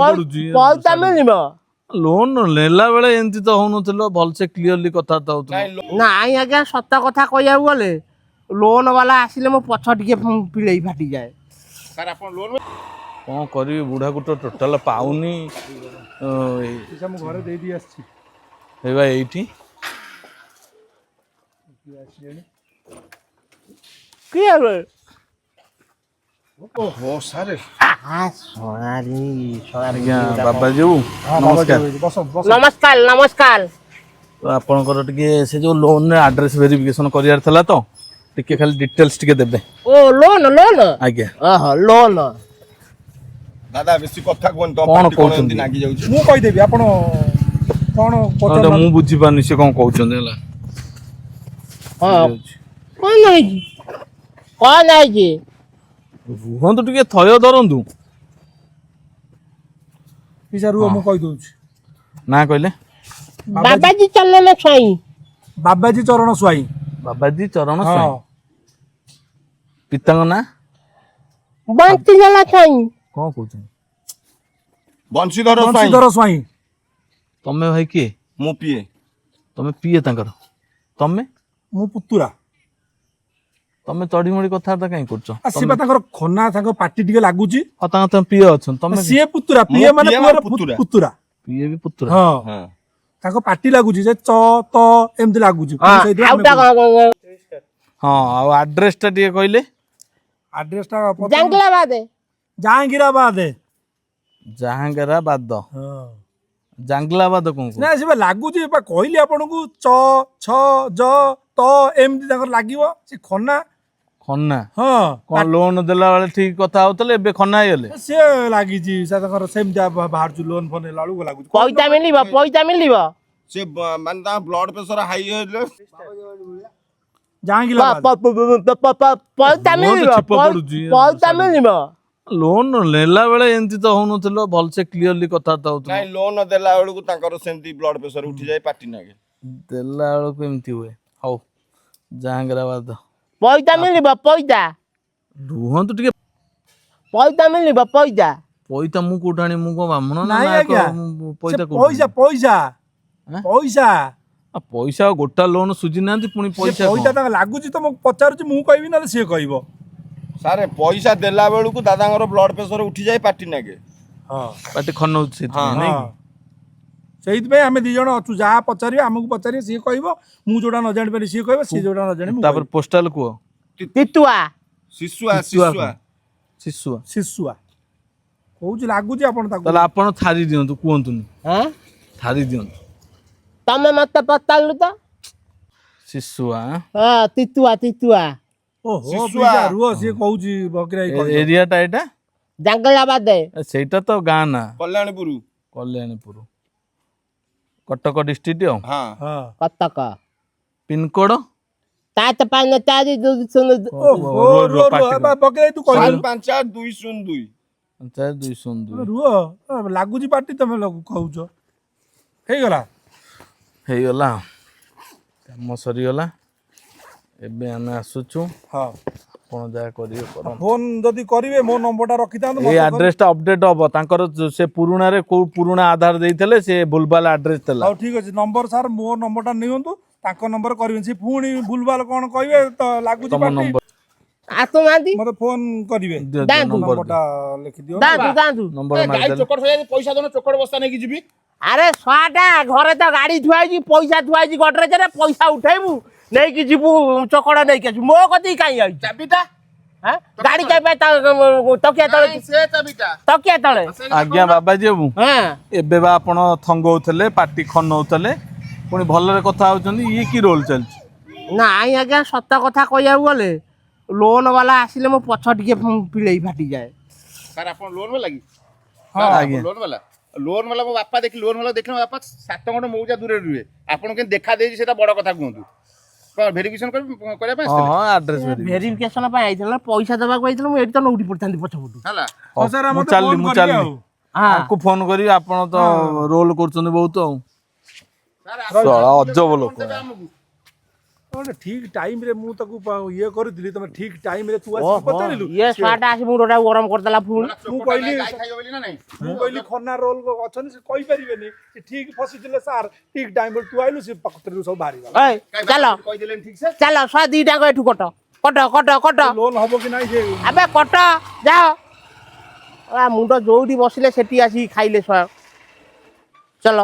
पैसा मिल लोन नेला बेले एमती तो होनुथिलो भलसे क्लियरली कथा तो होतलो ना आज्ञा सत कथा कहया गले लोन वाला आसिले मो पछ टिके पिड़ई फाटी जाए सर आपण लोन कौन करी बुढ़ा को तो टोटाल पाऊनी पैसा मु घरे दे दी आछि हे भाई एठी किए रे ओहो सर सोनारी आज्ञा बाबा जी नमस्कार बस बस नमस्कार नमस्कार तो आपनकर टिके से जो लोन रे एड्रेस वेरिफिकेशन करियार थला तो टिके खाली डिटेल्स टिके देबे ओ लोन लोन आज्ञा ओह लोन दादा बेसी कथा कोन तो कौन पार्टी कोन कहउछन नागी जाउछ मु कहि देबी आपण कोन तो मु बुझी पानी से कोन कहउछन हला हां कौन है जी कौन है जी रुहन तो टिके थय धरंतु पैसा रुओ मु कहि दउछ ना कहले बाबा जी चलले ना छई बाबाजी चरण सुआई बाबाजी चरण हां स्वाई पिताଙ୍କ ना बंती जला छई कोन कहउछन बंशीधर साई बंशीधर सुआई तमे भाई के मु पिए तमे पिए तांकर तमे मु पुतुरा तमे चढ़ी मड़ी कथा काई करछ आसीबा ताकर खना ताकर पार्टी टिके लागुची तमे पिए अछन तमे सीए पुतुरा पिए माने पिए पुरा पुतुरा। पुतुरा पिए भी पुत्र हां हां ताको पार्टी लागुची जे च त एमति लागुची हां सेइदि आउटा हां आ एड्रेस टा टिके कहले एड्रेस टा जंगला बादे जहांगीराबाद जहांगीराबाद हां जंगलाबाद कोन ना आसीबा लागुची बा कहली आपनकु च छ ज त एमति ताकर लागिवो से खना खन्ना हां कोन लोन देला वाले ठीक कथा होतले एबे खन्ना आइले से लागिची से ताकर सेमति बाहर जु लोन फोन लाळु लागुची पैसा मिलिबा से मान ता ब्लड प्रेशर हाई होले जहांगीराबाद पैसा मिलिबा पैसा मिलिबा लोन नेला बेले एमती तो होनुथिलो भलसे क्लियरली कथा तो होतलो नाही लोन देला बेलकु तांकर सेमती ब्लड प्रेशर उठी जाय पार्टी नागे देला बेले को एमती हुए हौ जहांगीराबाद पैसा मिलिबा पैसा रुहन तो टिके पैसा मिलिबा पैसा पैसा मु कोठाणी मु को ब्राह्मण ना नाही आज्ञा पैसा पैसा पैसा पैसा पैसा गोटा लोन सुझी नांती पुनी पैसा पैसा ताका लागुची तो मु पचारुची मु कहबी ना से कहबो सारे पैसा देला बेलकु दादांगर ब्लड प्रेशर उठी जाय पार्टी नागे हां पाटे खन्न से नहीं सेहित पे हमें दी जण अछु जा पचारियो हमकु पचारियो से कहबो मु जोडा न जानि पारि से कहबो से जोडा न जानि मु तापर पोस्टल को तितुआ शिशुआ शिशुआ शिशुआ शिशुआ कहूची लागुची आपण ताको तला आपण थारी दियंतु कोंतुनी हां थारी दियंतु तमे मत पतालु त शिशुआ हां तितुआ तितुआ ओहो शिशुआ। पैसा रुओ से कहूची बकराई कहबो एरिया टा एटा जंगलाबाद सेटा तो गाँ ना कल्याणपुर कल्याणपुर कटक डिस्ट्रिक्ट हां हां कतक पिनकोड तात पान चारि दु सुन ओहो रुओ, पार्टी रुओ बकराई तू कहबो 55202 पंचायत 202 रुओ लागुची पार्टी तमे कहूचो हे गला हे गला काम सरी गला एबे आमे आसुछु हां कोन जा करियो करम फोन जदी करिवे मो नंबरटा रखितांतो ए एड्रेस टा अपडेट हो तांकर से पुरुणा रे को पुरुणा आधार देइथले से भूलभाल एड्रेस तला हां ठीक अछि नंबर सर मो नंबरटा नियंतु ताको नंबर करिवे से पुणी भूलभाल कोन कहबे तो लागुची तम पार्टी नंबर आसु नांदी मते फोन करिवे दादू नंबरटा लिखि दियो दादू नंबर मार गाई दे चोकड़ होय पैसा दोन चोकड़ बस्ता नै कि जिबी अरे स्वाटा घरे तो गाड़ी थुआई पैसा थुआई गडरेज रे पैसा उठेबू नहीं कि जीबू चकड़ा नहीं के मो कति काई आई चाबीटा हां गाड़ी के पे तकिया तळे से चाबीटा तकिया तळे आज्ञा बाबा जेबू हां एबे बा आपण थंगौथले पार्टी खनौथले पुनी भलरे कथा होचंदी ये की रोल चलछि ना आज्ञा सत कथा कहया गले लोन वाला आसिले मो पछ टिके पिड़ई फाटी जाए सर आपण लोन में लगी हां आज्ञा लोन वाला मो बापा देखि लोन वाला देखले बापा 7 घंटा मौजा दूर रुए आपण के देखा देजी सेटा बड़ कथा कहंतु को वेरिफिकेशन करे पे हां एड्रेस वेरिफिकेशन पे आइथला पैसा देबा को आइथला मु एटी तो नउटी पड़तांती पछ पटू हला हां सर मु मते चलली फोन मु करिवे चलली हां आपको फोन करी आपण तो रोल करछन बहुत सर सळा अजब लोक ତମେ ଠିକ ଟାଇମରେ ମୁଁ ତାକୁ ଇଏ କରିଥିଲି ତମେ ଠିକ ଟାଇମରେ ତୁ ଆସି ଓହୋ ପଚାରିଲୁ ଇଏ ଶୁଆଟା ଆସି ମୁଣ୍ଡଟା ଗରମ କରିଦେଲା ପୁଣି ମୁଁ କହିଲି ଗାଈ ଖାଇବ ବୋଲି ନା ନାଇଁ ମୁଁ କହିଲି ଖନା ରୋଲ ଅଛନ୍ତି ସେ କହିପାରିବେନି ସେ ଠିକ ଫସିଥିଲେ ସାର୍ ଠିକ ଟାଇମରେ ତୁ ଆଇଲୁ ସେ ପାଖରୁ ସବୁ ବାହାରିଗଲା ଏଇ ଚାଲ କହିଦେଲେନି ଠିକ ସେ ଚାଲ ଶହେ ଦିଟାଙ୍କ ଏଠୁ କଟ କଟ କଟ କଟ ଲୋନ ହବ କି ନାହିଁ ସେ ଆବେ କଟ ଯାଅ ମୁଣ୍ଡ ଯୋଉଠି ବସିଲେ ସେଠି ଆସିକି ଖାଇଲେ ଶହେ ଚାଲ